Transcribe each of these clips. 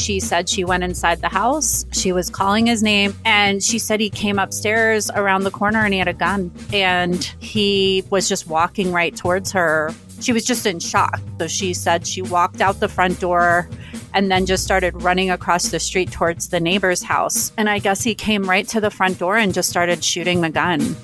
She said she went inside the house. She was calling his name, and she said he came upstairs around the corner and he had a gun, and he was just walking right towards her. She was just in shock. So she said she walked out the front door and then just started running across the street towards the neighbor's house. And I guess he came right to the front door and just started shooting the gun.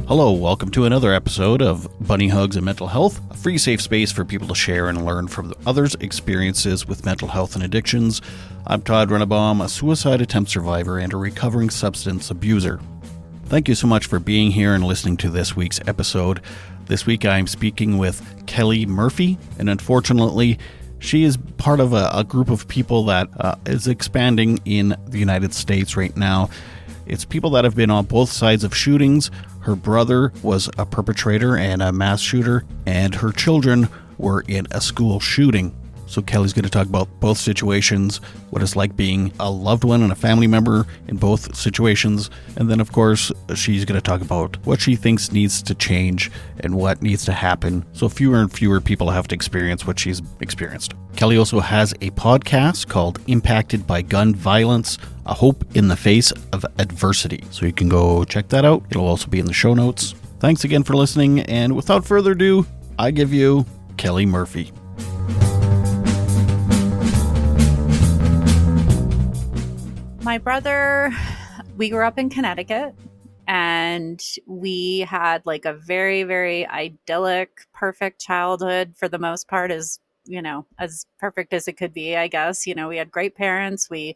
Hello, welcome to another episode of Bunny Hugs and Mental Health, a free safe space for people to share and learn from others' experiences with mental health and addictions. I'm Todd Rennebaum, a suicide attempt survivor and a recovering substance abuser. Thank you so much for being here and listening to this week's episode. This week I'm speaking with Kelly Murphy, and unfortunately, she is part of a group of people that is expanding in the United States right now. It's people that have been on both sides of shootings. Her brother was a perpetrator and a mass shooter, and her children were in a school shooting. So Kelly's going to talk about both situations, what it's like being a loved one and a family member in both situations. And then, of course, she's going to talk about what she thinks needs to change and what needs to happen so fewer and fewer people have to experience what she's experienced. Kelly also has a podcast called Impacted by Gun Violence, A Hope in the Face of Adversity. So you can go check that out. It'll also be in the show notes. Thanks again for listening. And without further ado, I give you Kelly Murphy. My brother, we grew up in Connecticut, and we had like a very, very idyllic, perfect childhood for the most part, as perfect as it could be, I guess. We had great parents. We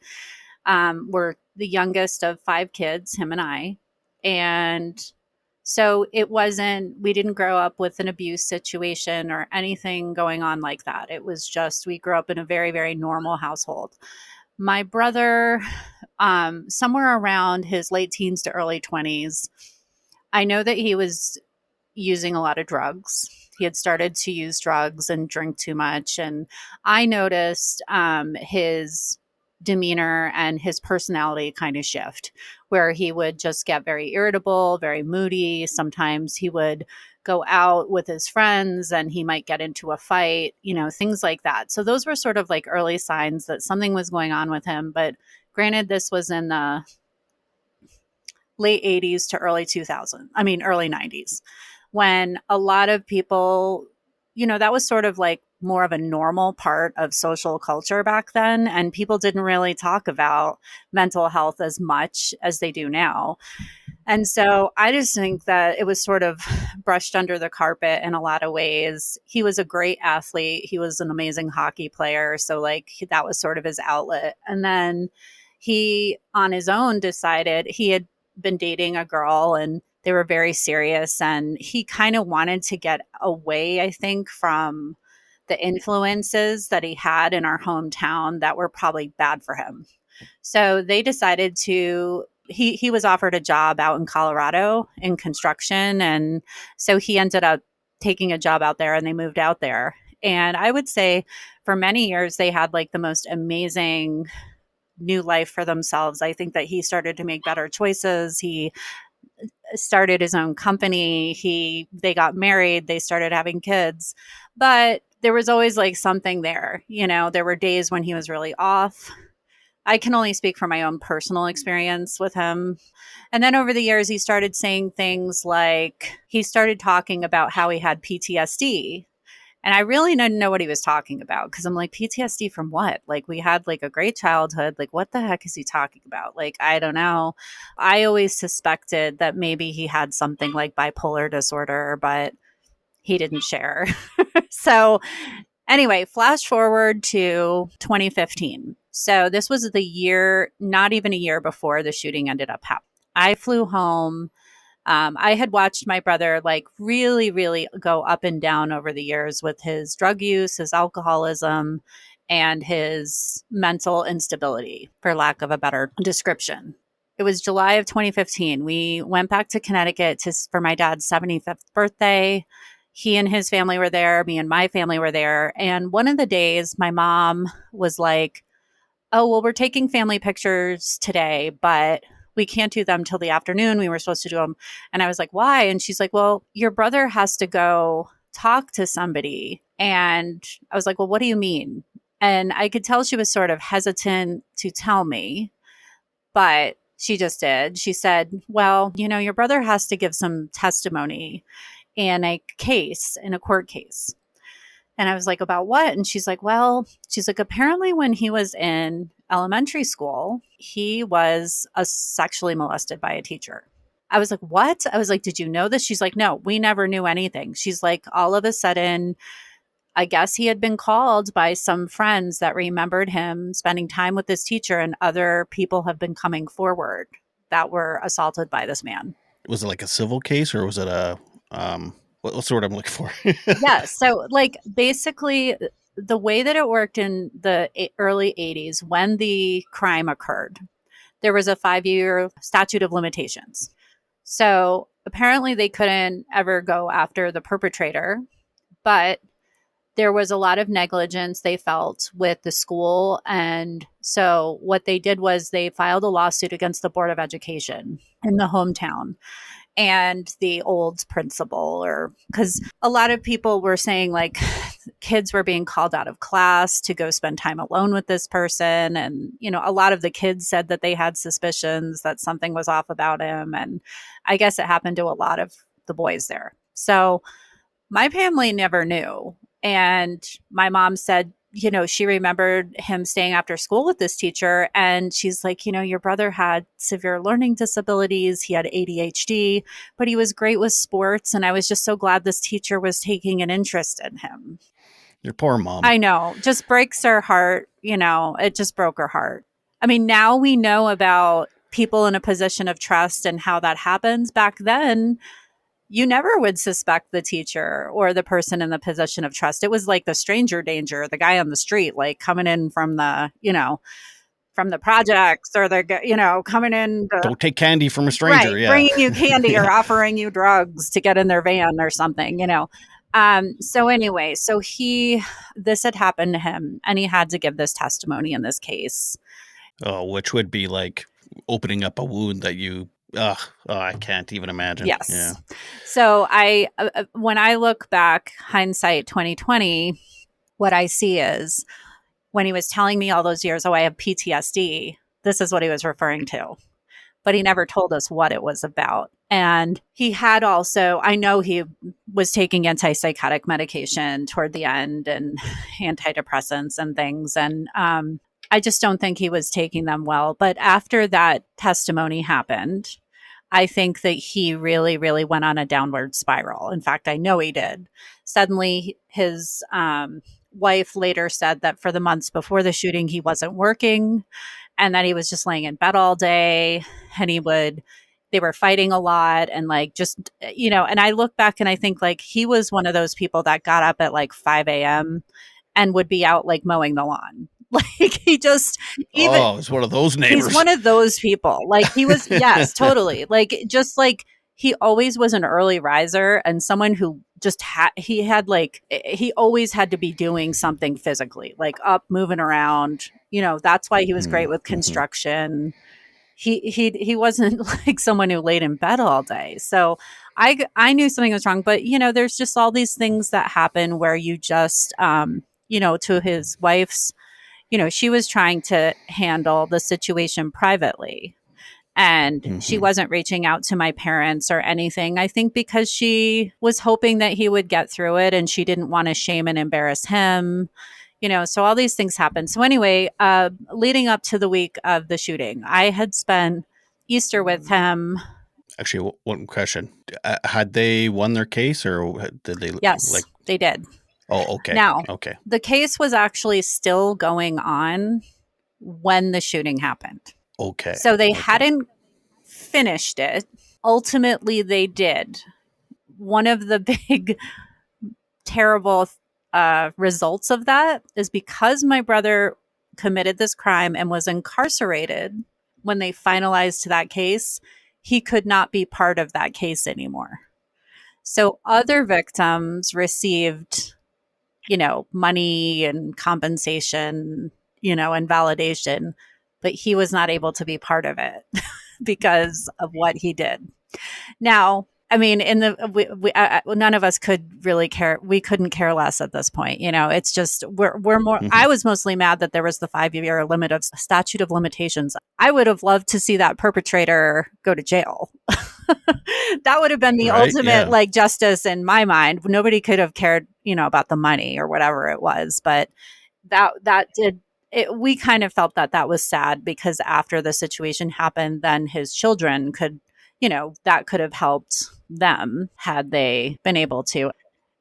were the youngest of 5 kids, him and I. And so we didn't grow up with an abuse situation or anything going on like that. It was just, we grew up in a very, very normal household. My brother, somewhere around his late teens to early 20s, I know that he was using a lot of drugs. He had started to use drugs and drink too much. And I noticed his demeanor and his personality kind of shift, where he would just get very irritable, very moody. Sometimes he would go out with his friends and he might get into a fight, things like that. So those were sort of like early signs that something was going on with him. But granted, this was in the late 80s to early 90s, when a lot of people, that was sort of like more of a normal part of social culture back then. And people didn't really talk about mental health as much as they do now. And so I just think that it was sort of brushed under the carpet in a lot of ways. He was a great athlete. He was an amazing hockey player. So that was sort of his outlet. And then he, on his own, decided he had been dating a girl and they were very serious. And he kind of wanted to get away, I think, from the influences that he had in our hometown that were probably bad for him. So they decided he was offered a job out in Colorado in construction. And so he ended up taking a job out there and they moved out there. And I would say for many years, they had like the most amazing new life for themselves. I think that he started to make better choices. He started his own company. They got married. They started having kids. But there was always like something there. There were days when he was really off. I can only speak from my own personal experience with him. And then over the years, he started saying things like, he started talking about how he had PTSD. And I really didn't know what he was talking about, because I'm like, PTSD from what? Like, we had like a great childhood. Like, what the heck is he talking about? Like, I don't know. I always suspected that maybe he had something like bipolar disorder, but he didn't share. So anyway, flash forward to 2015. So this was the year, not even a year before the shooting ended up happening. I flew home. I had watched my brother like really, really go up and down over the years with his drug use, his alcoholism, and his mental instability, for lack of a better description. It was July of 2015. We went back to Connecticut for my dad's 75th birthday. He and his family were there. Me and my family were there. And one of the days, my mom was like, oh, well, we're taking family pictures today, but we can't do them till the afternoon. We were supposed to do them. And I was like, why? And she's like, well, your brother has to go talk to somebody. And I was like, well, what do you mean? And I could tell she was sort of hesitant to tell me, but she just did. She said, well, your brother has to give some testimony in a case, in a court case. And I was like, about what? And she's like, apparently when he was in elementary school, he was sexually molested by a teacher. I was like, what? I was like, did you know this? She's like, no, we never knew anything. She's like, all of a sudden, I guess he had been called by some friends that remembered him spending time with this teacher, and other people have been coming forward that were assaulted by this man. Was it like a civil case, or was it a what's the word I'm looking for? Yeah. So, like, basically, the way that it worked in the early 80s, when the crime occurred, there was a 5-year statute of limitations. So apparently they couldn't ever go after the perpetrator, but there was a lot of negligence they felt with the school. And so what they did was they filed a lawsuit against the Board of Education in the hometown and the old principal, or because a lot of people were saying, like, kids were being called out of class to go spend time alone with this person. And, a lot of the kids said that they had suspicions that something was off about him. And I guess it happened to a lot of the boys there. So my family never knew. And my mom said, she remembered him staying after school with this teacher. And she's like, your brother had severe learning disabilities. He had ADHD, but he was great with sports. And I was just so glad this teacher was taking an interest in him. Your poor mom. I know. Just breaks her heart. It just broke her heart. I mean, now we know about people in a position of trust and how that happens. Back then, you never would suspect the teacher or the person in the position of trust. It was like the stranger danger, the guy on the street, like coming in from the, from the projects, or the, coming in. Don't take candy from a stranger. Right, Yeah. bringing you candy Yeah. or offering you drugs to get in their van or something, So anyway, this had happened to him, and he had to give this testimony in this case. Oh, which would be like opening up a wound that you, I can't even imagine. Yes. Yeah. So when I look back, hindsight 2020, what I see is when he was telling me all those years, I have PTSD, this is what he was referring to. But he never told us what it was about. And he had also, I know he was taking antipsychotic medication toward the end, and antidepressants and things. And I just don't think he was taking them well. But after that testimony happened, I think that he really, really went on a downward spiral. In fact, I know he did. Suddenly, his wife later said that for the months before the shooting, he wasn't working, and that he was just laying in bed all day, and they were fighting a lot, and and I look back and I think, like, he was one of those people that got up at like 5 a.m. and would be out like mowing the lawn. Like, he just, it's one of those neighbors. He's one of those people. Like, he was, yes, totally. Like, just like, he always was an early riser, and someone who just he always had to be doing something physically, like up, moving around. That's why he was great with construction. He wasn't like someone who laid in bed all day. So I knew something was wrong, but there's just all these things that happen where you just, to his wife's, she was trying to handle the situation privately. And she wasn't reaching out to my parents or anything. I think because she was hoping that he would get through it, and she didn't want to shame and embarrass him. So all these things happened. So anyway, leading up to the week of the shooting, I had spent Easter with him. Actually, one question. Had they won their case, or did they? Yes, they did. Oh, okay. Now, okay. The case was actually still going on when the shooting happened. Okay. So they hadn't finished it. Ultimately, they did. One of the big, terrible results of that is because my brother committed this crime and was incarcerated when they finalized that case, he could not be part of that case anymore. So other victims received, money and compensation, and validation, but he was not able to be part of it. because of what he did. Now, I mean, none of us could really care. We couldn't care less at this point. It's just we're more. I Mhm. was mostly mad that there was the 5 year limit of statute of limitations. I would have loved to see that perpetrator go to jail. That would have been the Right? ultimate Yeah. like justice in my mind. Nobody could have cared, about the money or whatever it was, but that did it. We kind of felt that that was sad because after the situation happened, then his children could, that could have helped them had they been able to.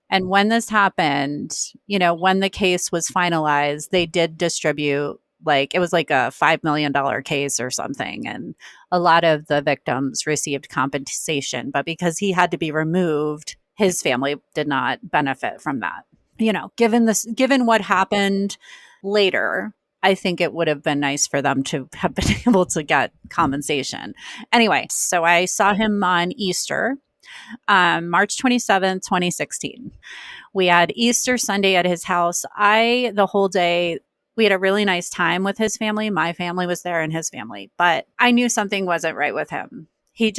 And when this happened, when the case was finalized, they did distribute, like, it was like a $5 million case or something. And a lot of the victims received compensation. But because he had to be removed, his family did not benefit from that. Given what happened later, I think it would have been nice for them to have been able to get compensation. Anyway, so I saw him on Easter, March 27th, 2016. We had Easter Sunday at his house. The whole day, we had a really nice time with his family. My family was there and his family, but I knew something wasn't right with him. He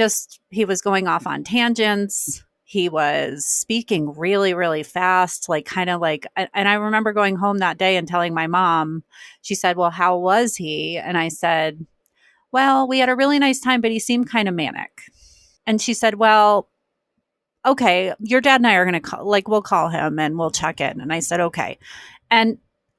was going off on tangents. He was speaking really, really fast, like kind of like, and I remember going home that day and telling my mom, she said, "Well, how was he?" And I said, "Well, we had a really nice time, but he seemed kind of manic." And she said, "Well, okay, your dad and I are going to call, like, we'll call him and we'll check in." And I said, "Okay." And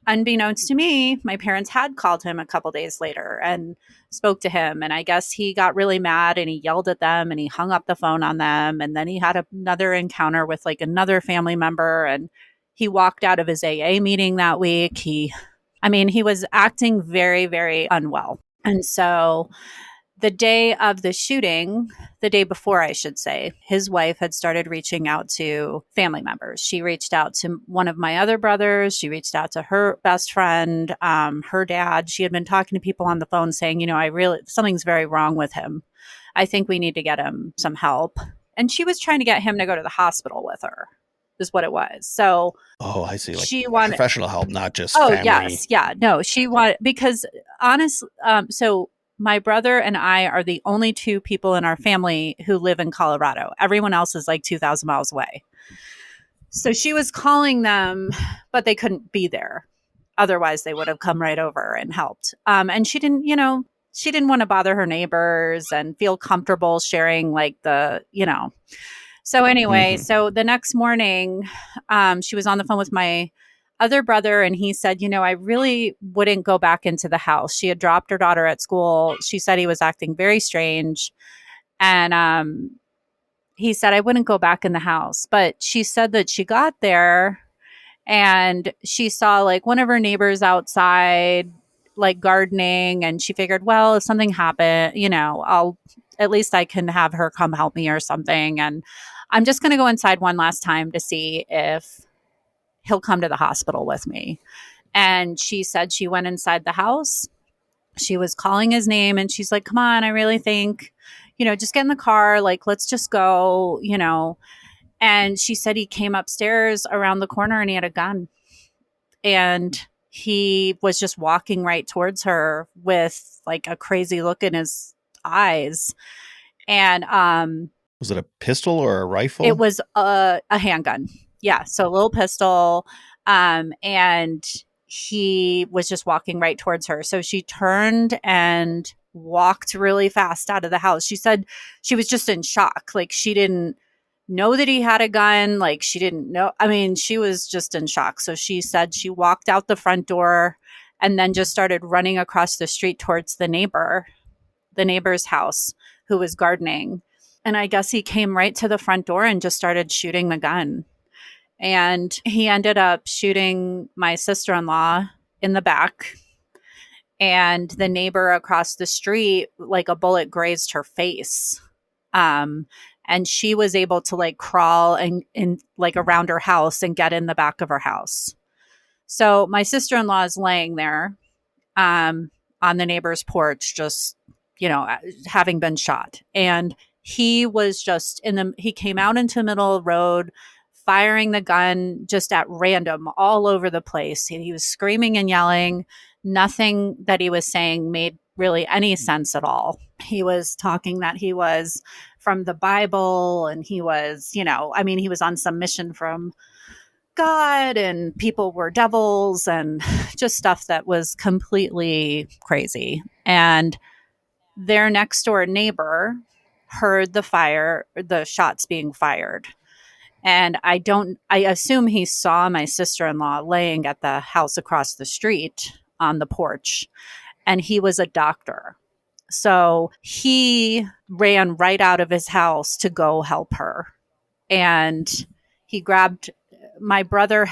unbeknownst to me, my parents had called him a couple days later and spoke to him. And I guess he got really mad and he yelled at them and he hung up the phone on them. And then he had another encounter with like another family member, and he walked out of his AA meeting that week. He was acting very, very unwell. And so the day of the shooting, the day before, I should say, his wife had started reaching out to family members. She reached out to one of my other brothers. She reached out to her best friend, her dad. She had been talking to people on the phone saying, something's very wrong with him. I think we need to get him some help. And she was trying to get him to go to the hospital with her, is what it was. So Oh, I see. Like she wanted, professional help, not just oh, family. yes. Yeah. No, she wanted, because honestly, so my brother and I are the only two people in our family who live in Colorado. Everyone else is like 2,000 miles away. So she was calling them, but they couldn't be there. Otherwise, they would have come right over and helped. And she didn't want to bother her neighbors and feel comfortable sharing So anyway, Hmm. so the next morning, she was on the phone with my other brother, and he said, I really wouldn't go back into the house. She had dropped her daughter at school. She said he was acting very strange. And he said, I wouldn't go back in the house. But she said that she got there and she saw like one of her neighbors outside, like gardening. And she figured, well, if something happened, at least I can have her come help me or something. And I'm just going to go inside one last time to see if he'll come to the hospital with me. And she said she went inside the house. She was calling his name and she's like, come on, I really think, just get in the car. Like, let's just go. And she said he came upstairs around the corner and he had a gun. And he was just walking right towards her with like a crazy look in his eyes. And Was it a pistol or a it rifle? was a handgun. Yeah. So a little pistol. And he was just walking right towards her. So she turned and walked really fast out of the house. She said she was just in shock. Like she didn't know that he had a gun. Like she didn't know. She was just in shock. So she said she walked out the front door and then just started running across the street towards the neighbor's house who was gardening. And I guess he came right to the front door and just started shooting the gun. And he ended up shooting my sister in law in the back. And the neighbor across the street, like a bullet grazed her face. Um, and she was able to like crawl and in like around her house and get in the back of her house. So my sister in law is laying there on the neighbor's porch, just, having been shot. And he was just he came out into the middle of the road, firing the gun just at random all over the place. He was screaming and yelling. Nothing that he was saying made really any sense at all. He was talking that he was from the Bible and he was, I mean, he was on some mission from God and people were devils and just stuff that was completely crazy. And their next door neighbor heard the shots being fired. And I assume he saw my sister in law laying at the house across the street on the porch, and he was a doctor. So he ran right out of his house to go help her. And he grabbed my brother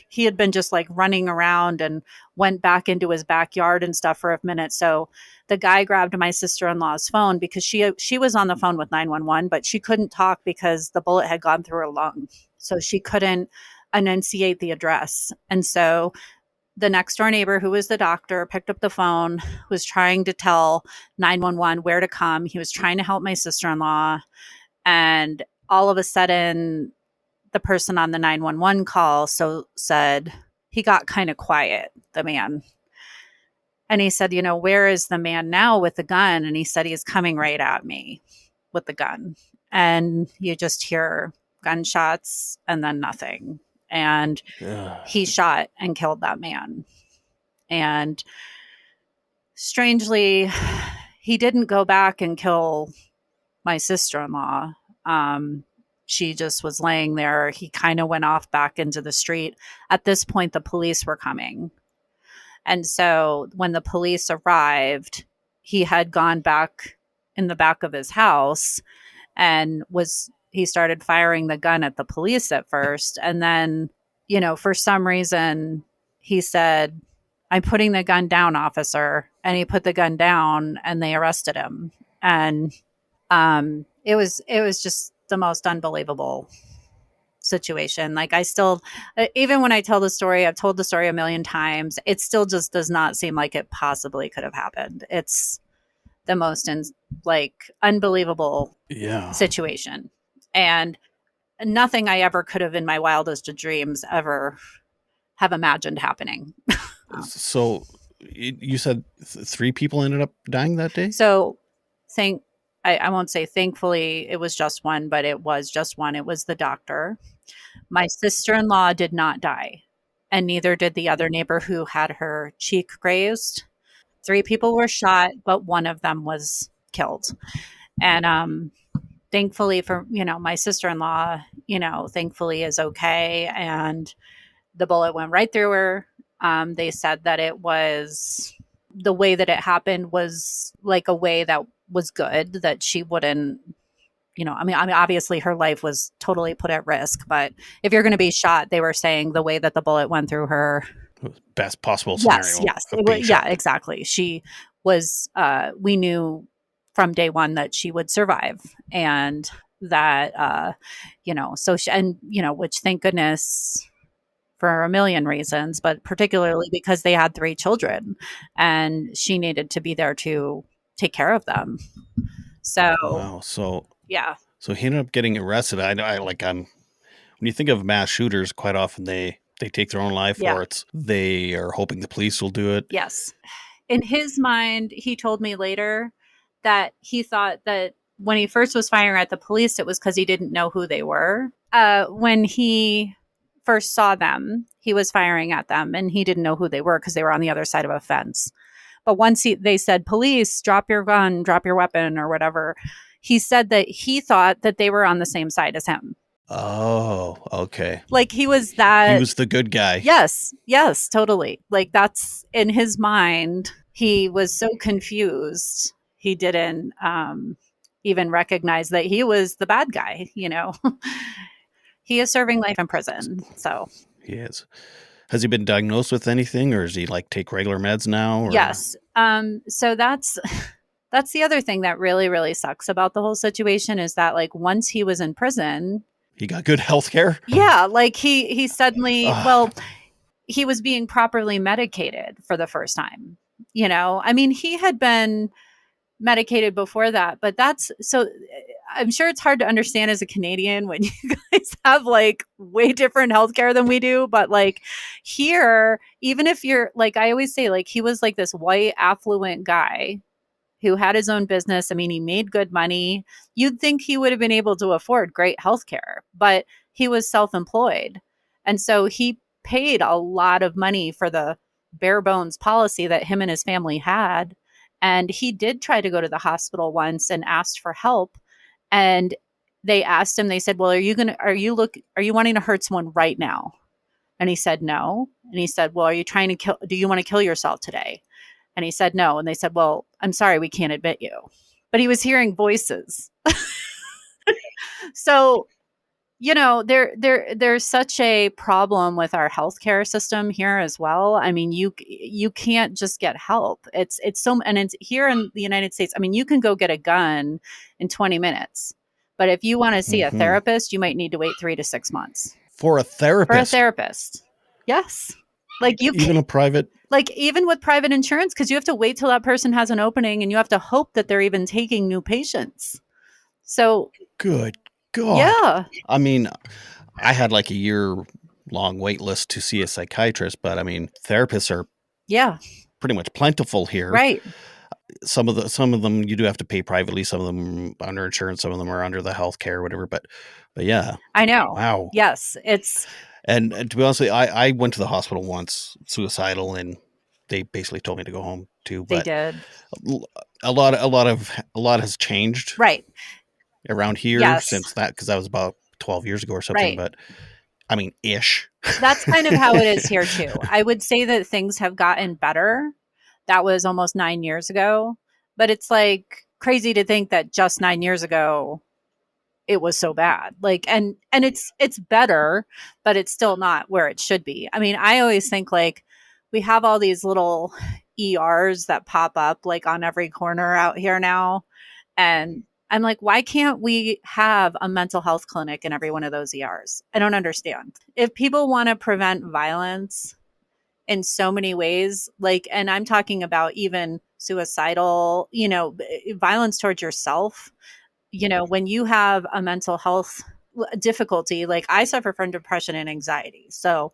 he had been just like running around and went back into his backyard and stuff for a minute. So the guy grabbed my sister-in-law's phone because she was on the phone with 911, but she couldn't talk because the bullet had gone through her lung. So she couldn't enunciate the address. And so the next door neighbor, who was the doctor, picked up the phone, was trying to tell 911 where to come. He was trying to help my sister-in-law. And all of a sudden, the person on the 911 call said he got kind of quiet, the man. And he said, where is the man now with the gun? And he said, he's coming right at me with the gun. And you just hear gunshots and then nothing. And he shot and killed that man. And strangely, he didn't go back and kill my sister-in-law. She just was laying there. He kind of went off back into the street. At this point, the police were coming. And so when the police arrived, he had gone back in the back of his house and he started firing the gun at the police at first. And then, for some reason, he said, "I'm putting the gun down, officer." And he put the gun down and they arrested him. And it was just the most unbelievable situation. Like I still, even when I tell the story, I've told the story a million times, it still just does not seem like it possibly could have happened. It's the most unbelievable situation. And nothing I ever could have in my wildest of dreams ever have imagined happening. So you said 3 people ended up dying that day? So I won't say thankfully it was just one, but it was just one. It was the doctor. My sister-in-law did not die, and neither did the other neighbor who had her cheek grazed. 3 people were shot, but one of them was killed. And thankfully for, my sister-in-law, thankfully is okay. And the bullet went right through her. They said that the way that it happened was like a way that was good, that she wouldn't, I mean, obviously her life was totally put at risk, but if you're going to be shot, they were saying the way that the bullet went through her. Best possible scenario. Yes. Yeah, exactly. She was, we knew from day one that she would survive, and that, so she, and, which thank goodness for a million reasons, but particularly because they had 3 children and she needed to be there to take care of them. So, wow. So, yeah. So he ended up getting arrested. When you think of mass shooters, quite often they take their own life, or they are hoping the police will do it. Yes. In his mind, he told me later that he thought that when he first was firing at the police, it was because he didn't know who they were. When he first saw them, he was firing at them and he didn't know who they were because they were on the other side of a fence. But once they said, "Police, drop your gun, drop your weapon," or whatever, he said that he thought that they were on the same side as him. Oh, okay. Like he was the good guy. Yes, totally. Like that's in his mind. He was so confused. He didn't even recognize that he was the bad guy, He is serving life in prison. So he is. Has he been diagnosed with anything, or does he take regular meds now? Or? Yes. So that's the other thing that really, really sucks about the whole situation is that once he was in prison, he got good health care. Yeah. He suddenly, he was being properly medicated for the first time. I mean, he had been medicated before that, but I'm sure it's hard to understand as a Canadian when you guys have like way different healthcare than we do. But like here, even if you're like, I always say, like, he was like this white, affluent guy who had his own business. I mean, he made good money. You'd think he would have been able to afford great healthcare, but he was self employed. And so he paid a lot of money for the bare bones policy that him and his family had. And he did try to go to the hospital once and asked for help. And they asked him, they said, well, are you wanting to hurt someone right now? And he said, no. And he said, well, do you want to kill yourself today? And he said, no. And they said, well, I'm sorry, we can't admit you. But he was hearing voices. So, there's such a problem with our healthcare system here as well. I mean, you can't just get help. And it's here in the United States. I mean, you can go get a gun in 20 minutes, but if you want to see a therapist, you might need to wait 3 to 6 months For a therapist? for a therapist. Yes, like even a private. Like even with private insurance, because you have to wait till that person has an opening, and you have to hope that they're even taking new patients. So good God. Yeah. I mean, I had like a year-long wait list to see a psychiatrist, but I mean, therapists are pretty much plentiful here. Right. Some of them you do have to pay privately. Some of them under insurance. Some of them are under the healthcare or whatever. But yeah, I know. Wow. Yes, it's. And to be honest, I went to the hospital once, suicidal, and they basically told me to go home too. But They did. A lot has changed. Right. Around here since that, because that was about 12 years ago or something. Right. But I mean, ish. That's kind of how it is here too. I would say that things have gotten better. That was almost 9 years ago, but it's like crazy to think that just 9 years ago it was so bad. Like, and it's better, but it's still not where it should be. I mean, I always think like we have all these little ERs that pop up like on every corner out here now. And I'm like, why can't we have a mental health clinic in every one of those ERs? I don't understand. If people want to prevent violence in so many ways, like, and I'm talking about even suicidal, violence towards yourself, when you have a mental health difficulty, like I suffer from depression and anxiety. So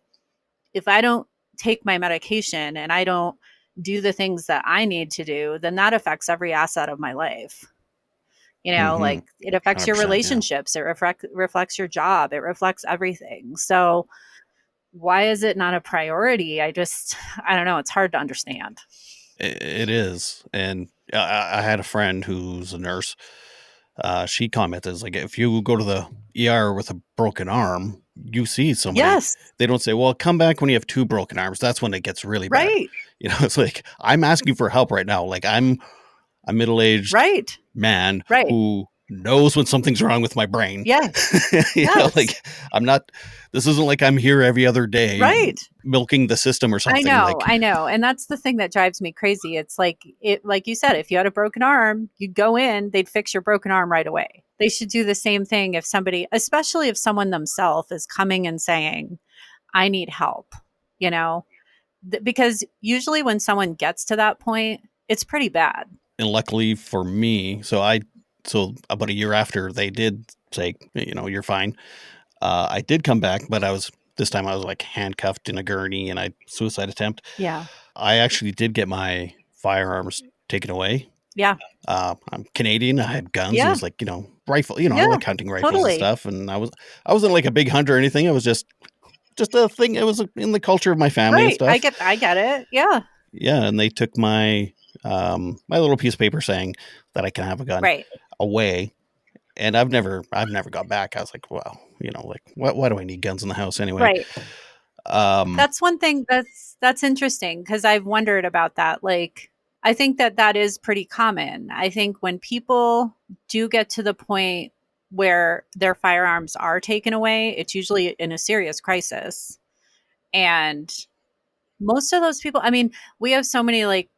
if I don't take my medication and I don't do the things that I need to do, then that affects every asset of my life. Like it affects your relationships. Yeah. It reflects your job. It reflects everything. So why is it not a priority? I don't know. It's hard to understand. It is. And I had a friend who's a nurse. She commented, like, if you go to the ER with a broken arm, you see somebody. Yes. They don't say, well, come back when you have 2 broken arms. That's when it gets really bad. Right. It's like, I'm asking for help right now. Like, I'm a middle-aged man who knows when something's wrong with my brain. Yeah. Like I'm not, this isn't like I'm here every other day, milking the system or something. I know. And that's the thing that drives me crazy. It's like, like you said, if you had a broken arm, you'd go in, they'd fix your broken arm right away. They should do the same thing if somebody, especially if someone themselves is coming and saying, I need help, because usually when someone gets to that point, it's pretty bad. And luckily for me, so about a year after they did say, you're fine. I did come back, but this time I was like handcuffed in a gurney and suicide attempt. Yeah. I actually did get my firearms taken away. Yeah. I'm Canadian. I had guns. Yeah. It was like, rifle, I like hunting rifles and stuff. And I wasn't like a big hunter or anything. I was just a thing. It was in the culture of my family and stuff. I get it. Yeah. Yeah. And they took my little piece of paper saying that I can have a gun away. And I've never got back. I was like, well, like why do I need guns in the house anyway? Right. That's one thing that's interesting, because I've wondered about that. Like, I think that is pretty common. I think when people do get to the point where their firearms are taken away, it's usually in a serious crisis. And most of those people, I mean, we have so many like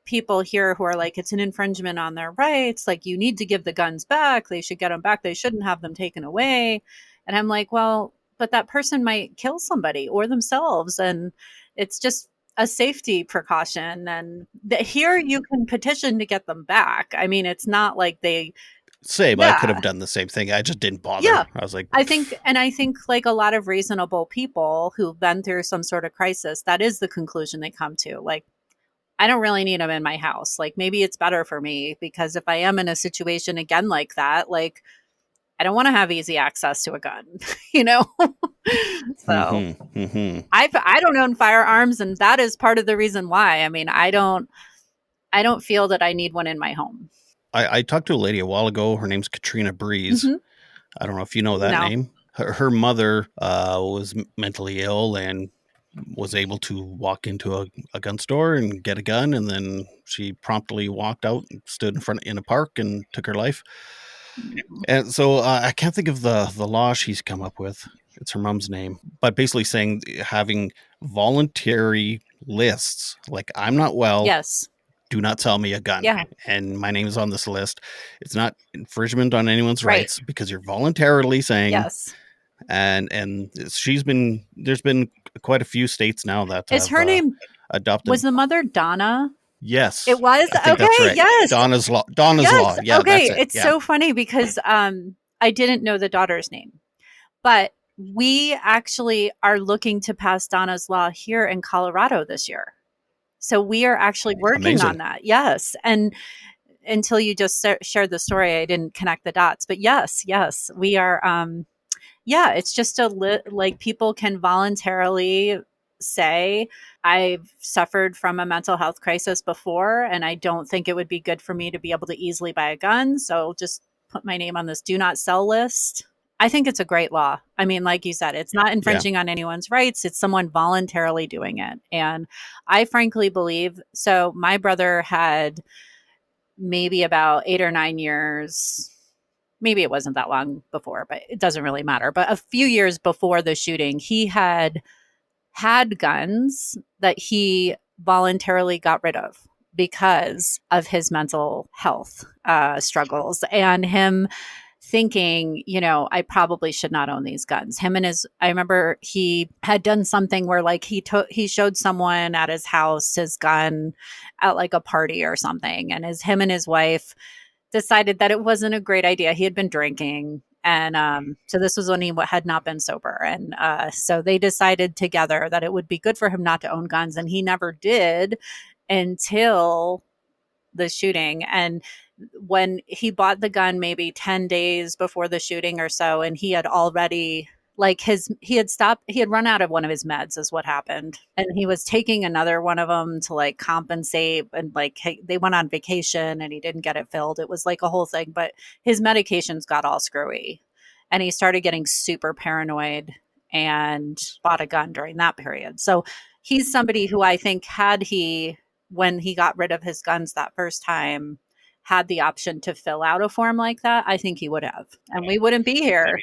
people here who are like, it's an infringement on their rights. Like, you need to give the guns back. They should get them back. They shouldn't have them taken away. And I'm like, well, but that person might kill somebody or themselves. And it's just a safety precaution. And here you can petition to get them back. I mean, it's not like they Same. I could have Yeah. done the same thing. I just didn't bother. Yeah. I was like, I think like a lot of reasonable people who've been through some sort of crisis, that is the conclusion they come to. Like, I don't really need them in my house. Like, maybe it's better for me because if I am in a situation again like that, like, I don't want to have easy access to a gun, you know? So I don't own firearms, and that is part of the reason why. I mean, I don't feel that I need one in my home. I talked to a lady a while ago. Her name's Katrina Breeze. Hmm. I don't know if you know that No. name. Her mother was mentally ill and was able to walk into a gun store and get a gun, and then she promptly walked out and stood in front in a park and took her life. And so I can't think of the law she's come up with. It's her mom's name, but basically saying having voluntary lists, like I'm not well, Yes. do not sell me a gun. Yeah. And my name is on this list. It's not infringement on anyone's Right. rights because you're voluntarily saying, Yes. and there's been quite a few states now that Is have her name, was adopted. the mother Donna? It Yes, was? I think that's Okay. right. Yes. Donna's law. Donna's Yes. law. Yeah, that's Okay. it. It's Yeah, so funny because I didn't know the daughter's name, but we actually are looking to pass Donna's law here in Colorado this year. So we are actually working on amazing. that. Yes. And until you just shared the story, I didn't connect the dots. But yes, yes, we are. Yeah, it's just like people can voluntarily say, I've suffered from a mental health crisis before, and I don't think it would be good for me to be able to easily buy a gun. So just put my name on this do not sell list. I think it's a great law. I mean, like you said, it's not Yeah, infringing on anyone's rights. It's someone voluntarily doing it. And I frankly believe so. My brother had maybe about 8 or 9 years. Maybe it wasn't that long before, but it doesn't really matter. But a few years before the shooting, he had guns that he voluntarily got rid of because of his mental health struggles and him thinking, I probably should not own these guns. I remember he had done something where like he showed someone at his house his gun at like a party or something, and him and his wife decided that it wasn't a great idea. He had been drinking. And so this was when he had not been sober. And so they decided together that it would be good for him not to own guns. And he never did until the shooting. And when he bought the gun maybe 10 days before the shooting or so, and he had already like he had run out of one of his meds is what happened, and he was taking another one of them to like compensate, and like they went on vacation and he didn't get it filled. It was like a whole thing, but his medications got all screwy and he started getting super paranoid and bought a gun during that period. So he's somebody who I think had he, when he got rid of his guns that first time, had the option to fill out a form like that, I think he would have, and we wouldn't be here.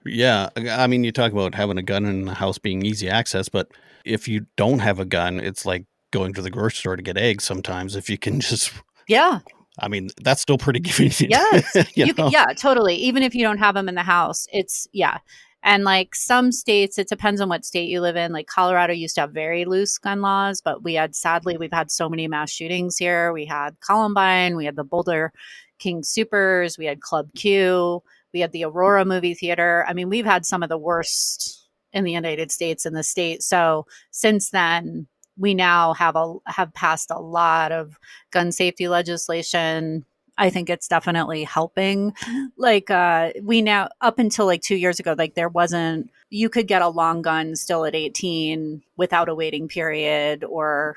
yeah. I mean, you talk about having a gun in the house being easy access, but if you don't have a gun, it's like going to the grocery store to get eggs. Sometimes, if you can just, Yeah. I mean, that's still pretty convenient. Yes. you know. Yeah, totally. Even if you don't have them in the house, it's, yeah. And like some states, it depends on what state you live in. Like Colorado used to have very loose gun laws, but sadly, we've had so many mass shootings here. We had Columbine, we had the Boulder King Supers, we had Club Q, we had the Aurora movie theater. I mean, we've had some of the worst in the United States in the state. So since then, we now have passed a lot of gun safety legislation. I think it's definitely helping. Like we now, up until like 2 years ago, like there wasn't, you could get a long gun still at 18 without a waiting period or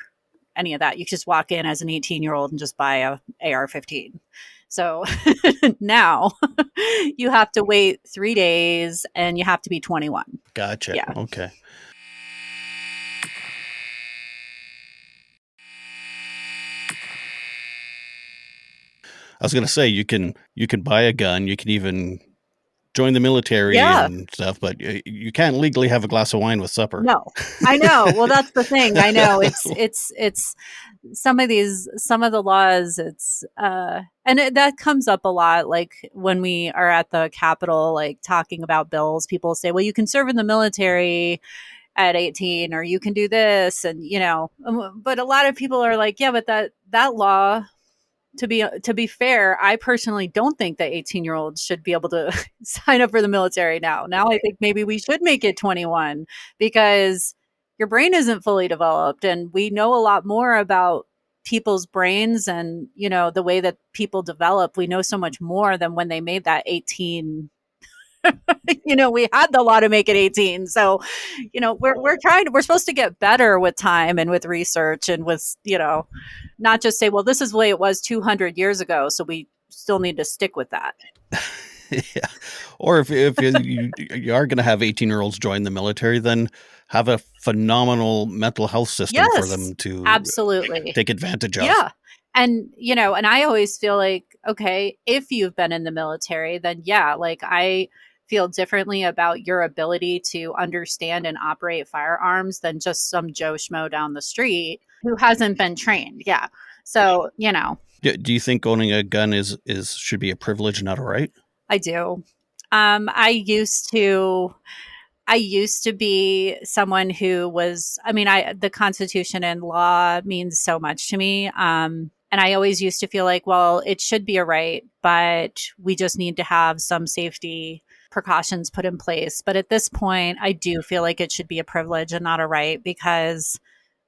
any of that. You just walk in as an 18-year-old and just buy a AR-15. So now you have to wait 3 days and you have to be 21. Gotcha. Yeah. Okay. I was gonna say you can buy a gun, you can even join the military Yeah. and stuff, but you can't legally have a glass of wine with supper. No, I know. Well, that's the thing. I know it's some of the laws. That comes up a lot. Like when we are at the Capitol, like talking about bills, people say, well, you can serve in the military at 18 or you can do this. And, but a lot of people are like, yeah, but that law to be fair, I personally don't think that 18-year-olds should be able to sign up for the military now. Now I think maybe we should make it 21 because your brain isn't fully developed, and we know a lot more about people's brains and, the way that people develop. We know so much more than when they made that 18. We had the law to make it 18. So, we're supposed to get better with time and with research and with, not just say, well, this is the way it was 200 years ago. So we still need to stick with that. Yeah. Or if you are going to have 18-year-olds join the military, then have a phenomenal mental health system for them to absolutely take advantage of. Yeah. And, and I always feel like, okay, if you've been in the military, then like I feel differently about your ability to understand and operate firearms than just some Joe Schmo down the street who hasn't been trained. Yeah. So, Do you think owning a gun should be a privilege, not a right? I do. I used to be someone who was, the Constitution and law means so much to me. And I always used to feel like, well, it should be a right, but we just need to have some safety precautions put in place. But at this point, I do feel like it should be a privilege and not a right because,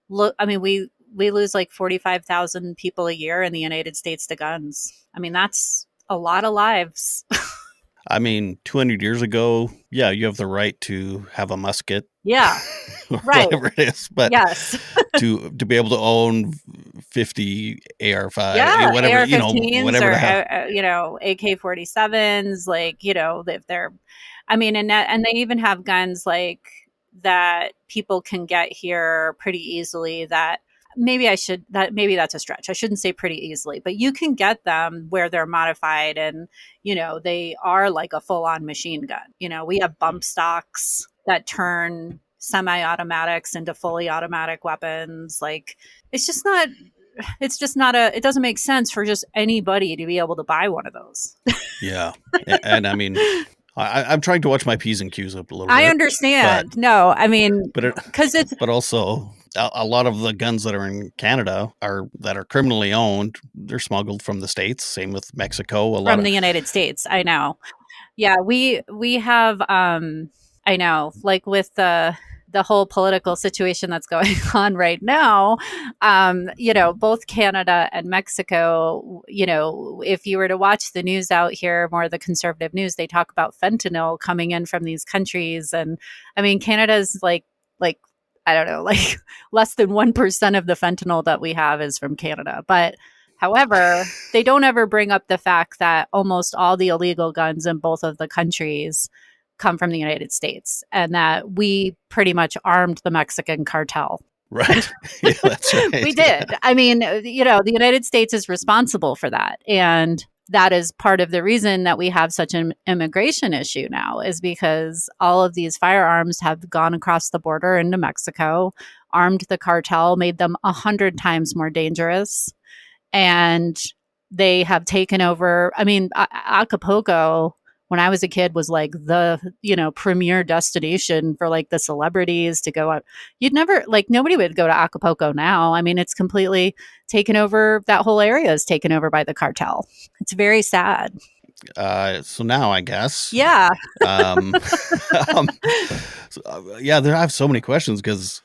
look, we lose like 45,000 people a year in the United States to guns. That's a lot of lives. 200 years ago, yeah, you have the right to have a musket. Yeah. Or right. whatever it is. But yes. to be able to own 50 AR-5, yeah, whatever, AR-15s whatever or, AK-47s, like, if they're, and they even have guns like that people can get here pretty easily that maybe that's a stretch. I shouldn't say pretty easily, but you can get them where they're modified and, they are like a full-on machine gun. We have bump stocks that turn semi-automatics into fully automatic weapons. Like, it doesn't make sense for just anybody to be able to buy one of those. Yeah. And I'm trying to watch my P's and Q's up a little bit. I understand. But also a lot of the guns that are in Canada that are criminally owned, they're smuggled from the States. Same with Mexico. From the United States. I know. Yeah. We have, I know, like with the whole political situation that's going on right now, both Canada and Mexico, if you were to watch the news out here, more of the conservative news, they talk about fentanyl coming in from these countries. And Canada's like, I don't know, like less than 1% of the fentanyl that we have is from Canada. But however, they don't ever bring up the fact that almost all the illegal guns in both of the countries come from the United States and that we pretty much armed the Mexican cartel. Right. Yeah, that's right. We did. Yeah. The United States is responsible for that. And that is part of the reason that we have such an immigration issue now is because all of these firearms have gone across the border into Mexico, armed the cartel, made them 100 times more dangerous. And they have taken over. Acapulco, when I was a kid, was like the, premier destination for like the celebrities to go out. Nobody would go to Acapulco now. It's completely taken over. That whole area is taken over by the cartel. It's very sad. So now I guess. Yeah. Yeah, I have so many questions because,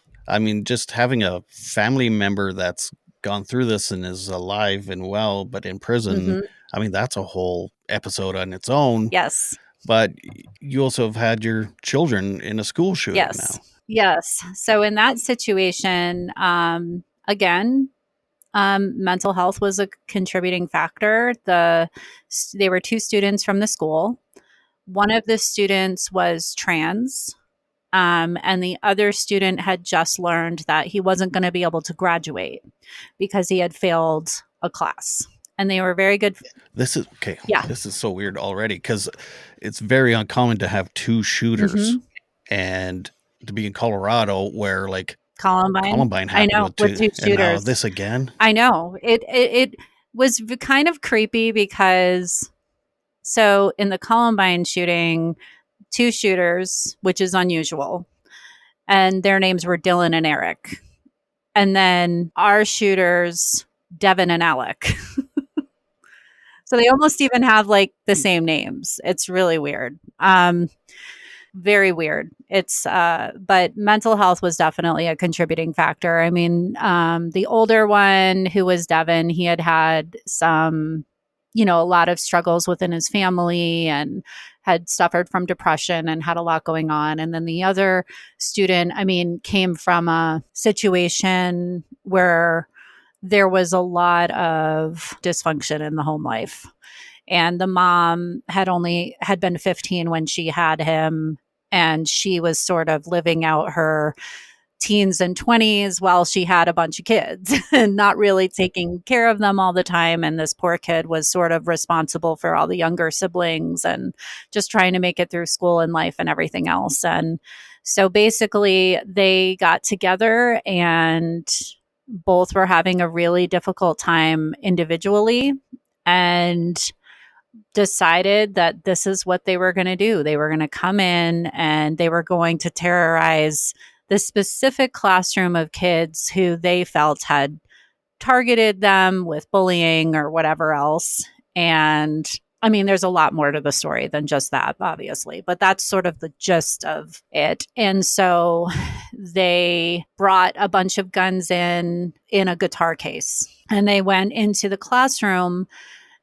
just having a family member that's gone through this and is alive and well, but in prison, that's a whole episode on its own. Yes. But you also have had your children in a school shooting now. Yes. So in that situation, again, mental health was a contributing factor. They were two students from the school. One of the students was trans, and the other student had just learned that he wasn't going to be able to graduate because he had failed a class. And they were very good. This is okay. Yeah. This is so weird already because it's very uncommon to have two shooters and to be in Colorado where like Columbine happened with two shooters. And now this again. I know. It was kind of creepy because so in the Columbine shooting, two shooters, which is unusual, and their names were Dylan and Eric. And then our shooters, Devin and Alec. So they almost even have like the same names. It's really weird. Very weird. It's but mental health was definitely a contributing factor. I mean, the older one, who was Devin, he had some, a lot of struggles within his family and had suffered from depression and had a lot going on. And then the other student, I mean, came from a situation where there was a lot of dysfunction in the home life. And the mom had been 15 when she had him, and she was sort of living out her teens and 20s while she had a bunch of kids and not really taking care of them all the time. And this poor kid was sort of responsible for all the younger siblings and just trying to make it through school and life and everything else. And so basically they got together and both were having a really difficult time individually, and decided that this is what they were going to do. They were going to come in and they were going to terrorize the specific classroom of kids who they felt had targeted them with bullying or whatever else. And I mean, there's a lot more to the story than just that, obviously, but that's sort of the gist of it. And so they brought a bunch of guns in a guitar case, and they went into the classroom.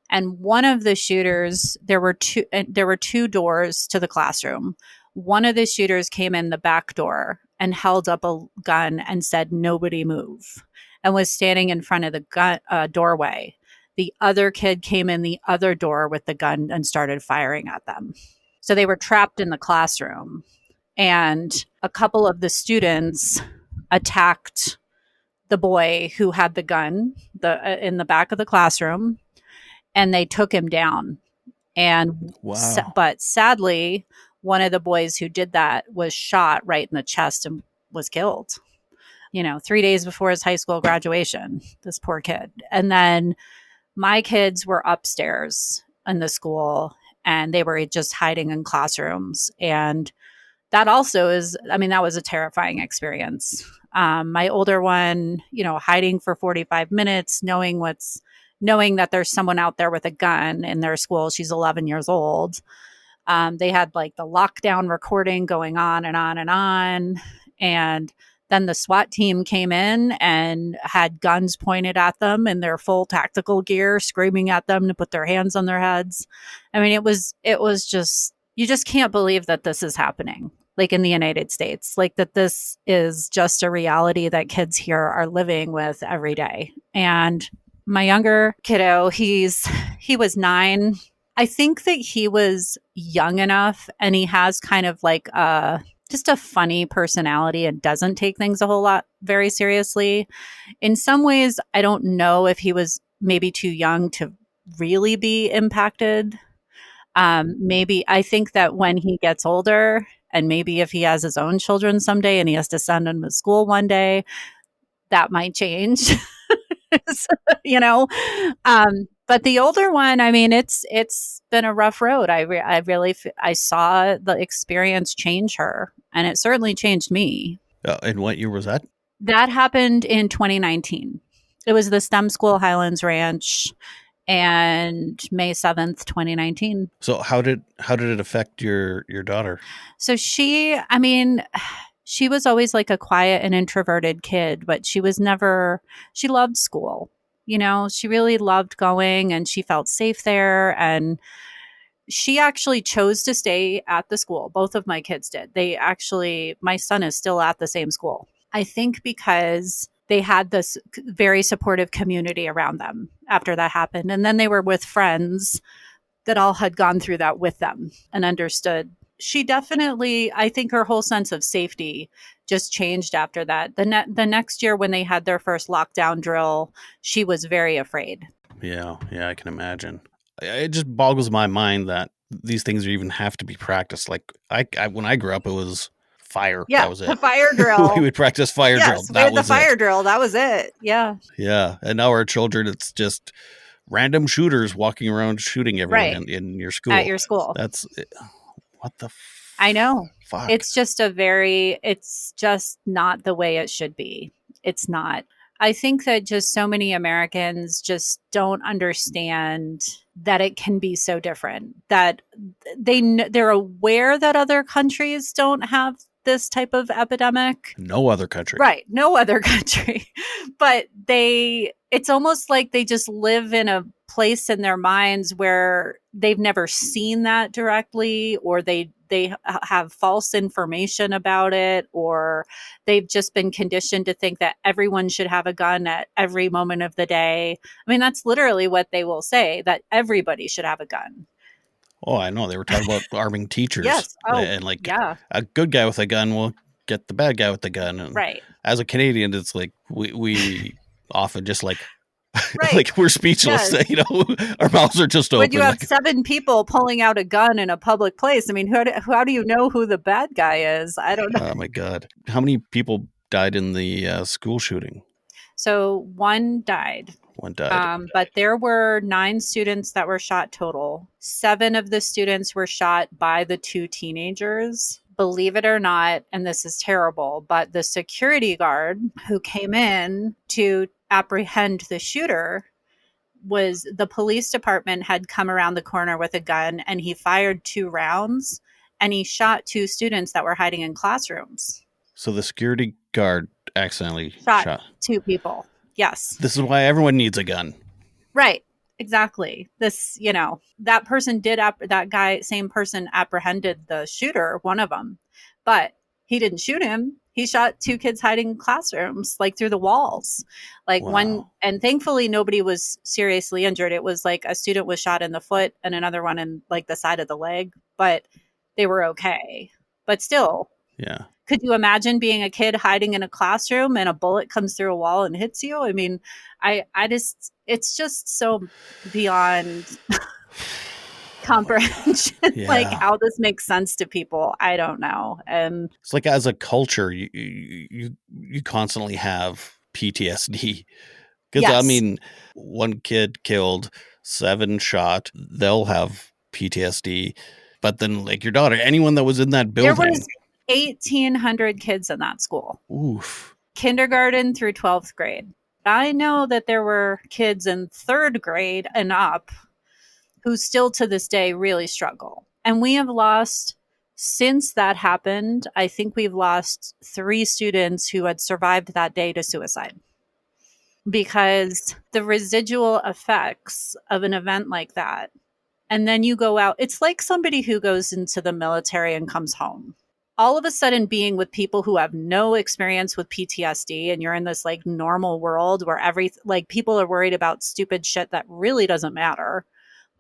And one of the shooters, there were two doors to the classroom. One of the shooters came in the back door and held up a gun and said, "Nobody move," and was standing in front of the doorway. The other kid came in the other door with the gun and started firing at them. So they were trapped in the classroom. And a couple of the students attacked the boy who had the gun in the back of the classroom, and they took him down. And Wow. but sadly, one of the boys who did that was shot right in the chest and was killed. 3 days before his high school graduation, this poor kid. And then my kids were upstairs in the school, and they were just hiding in classrooms. And that also that was a terrifying experience. My older one, hiding for 45 minutes, knowing that there's someone out there with a gun in their school. She's 11 years old. They had like the lockdown recording going on and on and on. And then the SWAT team came in and had guns pointed at them in their full tactical gear, screaming at them to put their hands on their heads. I mean, it was just, you just can't believe that this is happening, like in the United States, like that this is just a reality that kids here are living with every day. And my younger kiddo, he was 9. I think that he was young enough, and he has kind of like just a funny personality and doesn't take things a whole lot very seriously. In some ways, I don't know if he was maybe too young to really be impacted. Maybe I think that when he gets older, and maybe if he has his own children someday and he has to send them to school one day, that might change. you know but the older one, I mean, it's been a rough road. I saw the experience change her, and it certainly changed me. And what year was that? That happened in 2019. It was the STEM School Highlands Ranch, and May 7th, 2019. So how did it affect your daughter? So she was always like a quiet and introverted kid, but she loved school. She really loved going, and she felt safe there. And she actually chose to stay at the school. Both of my kids did. My son is still at the same school. I think because they had this very supportive community around them after that happened. And then they were with friends that all had gone through that with them and understood. She definitely, I think her whole sense of safety just changed after that. The next year when they had their first lockdown drill, she was very afraid. Yeah, I can imagine. It just boggles my mind that these things even have to be practiced. Like I when I grew up, it was fire. Yeah, that was it. The fire drill. We would practice fire drill. Yes, we had the fire drill. That was it. Yeah. Yeah, and now our children, it's just random shooters walking around shooting everyone in your school. At your school. That's what the. I know. Fuck. It's just not the way it should be. It's not. I think that just so many Americans just don't understand that it can be so different, that they're aware that other countries don't have this type of epidemic. No other country. Right. No other country. But it's almost like they just live in a place in their minds where they've never seen that directly, or they have false information about it, or they've just been conditioned to think that everyone should have a gun at every moment of the day. I mean, that's literally what they will say, that everybody should have a gun. Oh, I know. They were talking about arming teachers. Yes. Oh, And like yeah. a good guy with a gun will get the bad guy with the gun. And Right. as a Canadian, it's like we often just like Right. like we're speechless. Yes. You know, our mouths are just open. When you have like, 7 people pulling out a gun in a public place, I mean, how do you know who the bad guy is? I don't know. oh my God. How many people died in the school shooting? So one died. One died. But there were 9 students that were shot total. 7 of the students were shot by the 2 teenagers. Believe it or not, and this is terrible, but the security guard who came in to apprehend the shooter, was the police department had come around the corner with a gun, and he fired 2 rounds, and he shot 2 students that were hiding in classrooms. So the security guard accidentally shot 2 people. Yes. This is why everyone needs a gun. Right. Exactly. This, that person same person apprehended the shooter, one of them, but he didn't shoot him. He shot 2 kids hiding in classrooms, like through the walls. Like Wow. one, and thankfully nobody was seriously injured. It was like a student was shot in the foot and another one in like the side of the leg, but they were okay. But still, yeah. Could you imagine being a kid hiding in a classroom and a bullet comes through a wall and hits you? I mean, it's just so beyond comprehension, Yeah. like how this makes sense to people. I don't know. And it's like, as a culture, you constantly have PTSD. Because yes. I mean, 1 kid killed, 7 shot, they'll have PTSD. But then, like your daughter, anyone that was in that building. There was 1,800 kids in that school. Oof. Kindergarten through 12th grade. I know that there were kids in 3rd grade and up who still to this day really struggle. And we have lost, since that happened, I think we've lost 3 students who had survived that day to suicide. Because the residual effects of an event like that, and then you go out, it's like somebody who goes into the military and comes home. All of a sudden being with people who have no experience with PTSD, and you're in this like normal world where people are worried about stupid shit that really doesn't matter.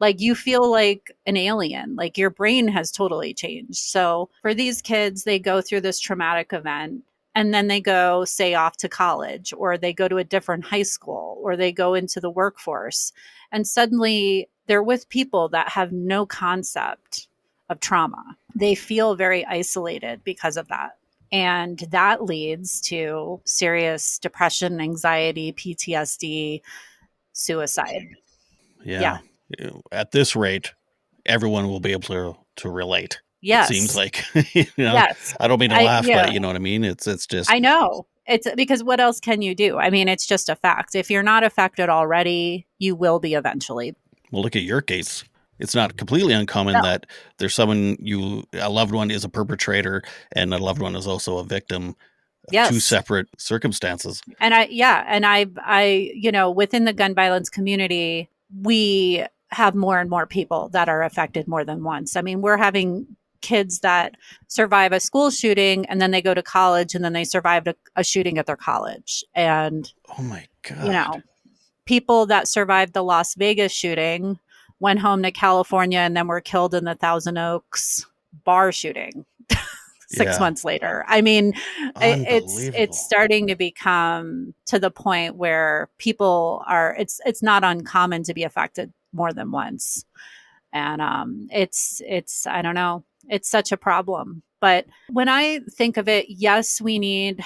Like you feel like an alien, like your brain has totally changed. So for these kids, they go through this traumatic event and then they go, say, off to college, or they go to a different high school, or they go into the workforce. And suddenly they're with people that have no concept of trauma. They feel very isolated because of that. And that leads to serious depression, anxiety, PTSD, suicide. Yeah. At this rate, everyone will be able to relate. Yes. It seems like, Yes. I don't mean to laugh, but you know what I mean? It's just. I know. It's because what else can you do? I mean, it's just a fact. If you're not affected already, you will be eventually. Well, look at your case. It's not completely uncommon that there's someone a loved one is a perpetrator and a loved one is also a victim. Yes. 2 separate circumstances. And I, within the gun violence community, we have more and more people that are affected more than once. I mean, we're having kids that survive a school shooting and then they go to college and then they survived a shooting at their college. And, oh my God, people that survived the Las Vegas shooting went home to California and then were killed in the Thousand Oaks bar shooting 6 months later. I mean, it's starting to become to the point where people are, it's not uncommon to be affected more than once. And it's I don't know, it's such a problem. But when I think of it, yes, we need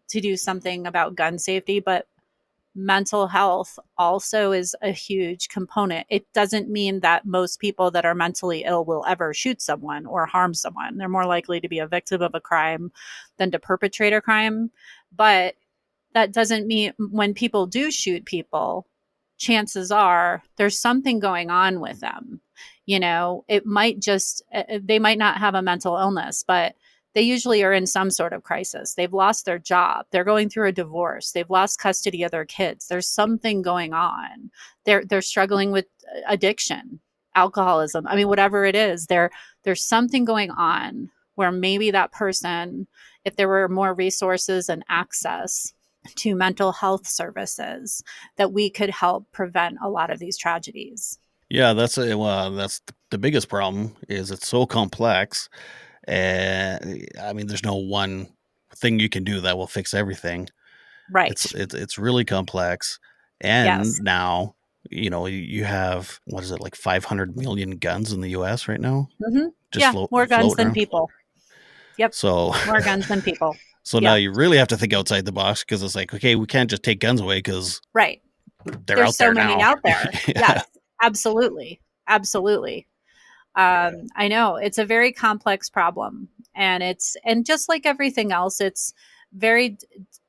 to do something about gun safety, but mental health also is a huge component. It doesn't mean that most people that are mentally ill will ever shoot someone or harm someone. They're more likely to be a victim of a crime than to perpetrate a crime. But that doesn't mean when people do shoot people, chances are there's something going on with them. It might just, they might not have a mental illness, but they usually are in some sort of crisis. They've lost their job. They're going through a divorce. They've lost custody of their kids. There's something going on. They're struggling with addiction, alcoholism. I mean, whatever it is, there's something going on where maybe that person, if there were more resources and access to mental health services, that we could help prevent a lot of these tragedies. Yeah, that's the biggest problem is it's so complex. And I mean, there's no one thing you can do that will fix everything. Right. It's really complex. And Yes. now, you have, what is it, like 500 million guns in the US right now? Hmm. Just Yeah. More guns floating than around. people. Yep. So More guns than people. so now Yeah. you really have to think outside the box, because it's like, okay, we can't just take guns away because Right. they're There's out so there many now. out there. Yeah. Yes. Absolutely. Absolutely. I know it's a very complex problem, and just like everything else, very,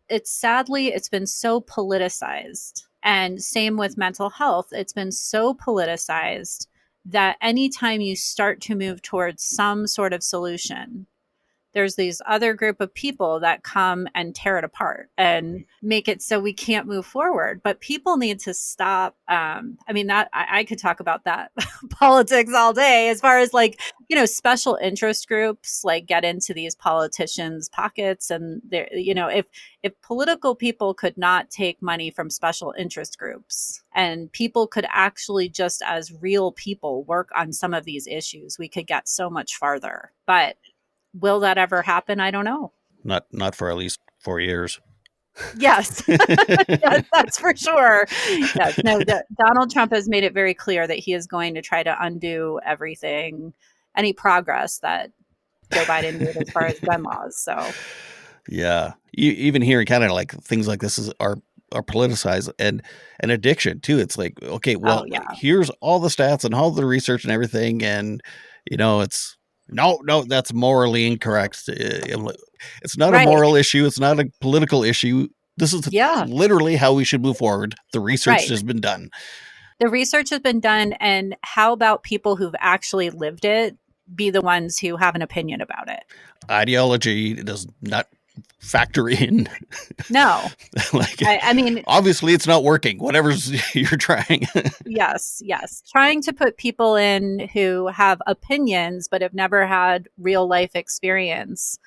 it's been so politicized. And same with mental health, it's been so politicized that anytime you start to move towards some sort of solution, there's these other group of people that come and tear it apart and make it so we can't move forward. But people need to stop. I mean, that I could talk about that politics all day, as far as like, special interest groups like get into these politicians' pockets. And there, if political people could not take money from special interest groups, and people could actually just as real people work on some of these issues, we could get so much farther. But will that ever happen? I don't know. Not for at least 4 years. Yes. Yes, that's for sure. Yes. No, Donald Trump has made it very clear that he is going to try to undo everything, any progress that Joe Biden did as far as gun laws. So, Yeah, even here in Canada, like things like this are politicized, and addiction too. It's like, okay, oh, well, yeah. here's all the stats and all the research and everything, and it's no, that's morally incorrect. It's not a Right. moral issue. It's not a political issue. This is Yeah. literally how we should move forward. The research Right. has been done. The research has been done. And how about people who've actually lived it be the ones who have an opinion about it? Ideology does not factor in. No. Like, I mean, obviously it's not working, whatever's you're trying. yes, yes. Trying to put people in who have opinions but have never had real life experience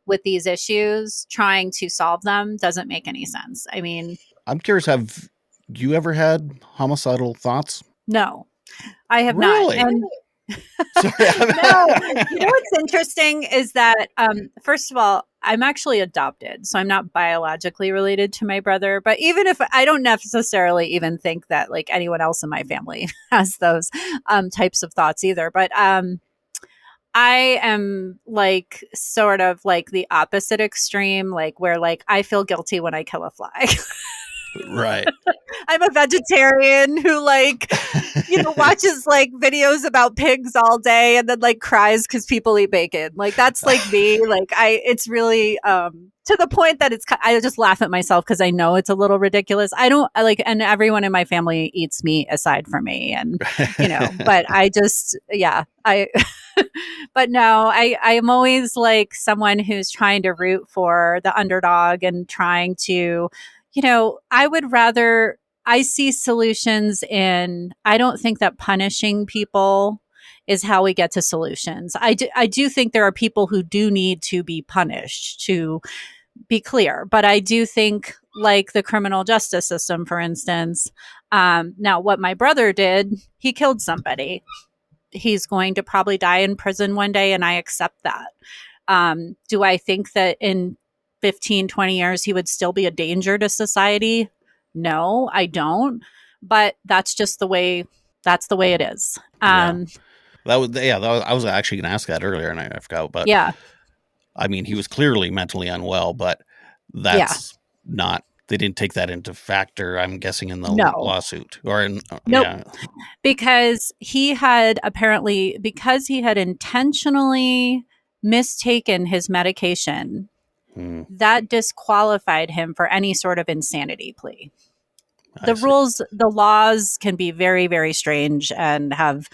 with these issues, trying to solve them, doesn't make any sense. I mean, I'm curious, have you ever had homicidal thoughts? no, I have not. Really? And Sorry. no, what's interesting is that, first of all, I'm actually adopted, so I'm not biologically related to my brother. But even if I don't necessarily even think that like anyone else in my family has those types of thoughts either. But I am like sort of like the opposite extreme, like where like I feel guilty when I kill a fly. Right. I'm a vegetarian who like, watches like videos about pigs all day and then like cries because people eat bacon. Like that's like me. Like it's really to the point that I just laugh at myself because I know it's a little ridiculous. I don't like, and everyone in my family eats meat aside from me, and but I just but no, I'm always like someone who's trying to root for the underdog and trying to, I see solutions I don't think that punishing people is how we get to solutions. I do think there are people who do need to be punished, to be clear, but I do think like the criminal justice system, for instance, now what my brother did, he killed somebody. He's going to probably die in prison one day, and I accept that. Do I think that in 15, 20 years he would still be a danger to society? No, I don't. But that's just the way it is. Yeah. I was actually going to ask that earlier, and I forgot. But Yeah. I mean, he was clearly mentally unwell, but Yeah. that's not. They didn't take that into factor, I'm guessing, in the No. lawsuit or in. Nope. Yeah. Because he had intentionally mistaken his medication, that disqualified him for any sort of insanity plea. I The see. rules, the laws can be very, very strange and have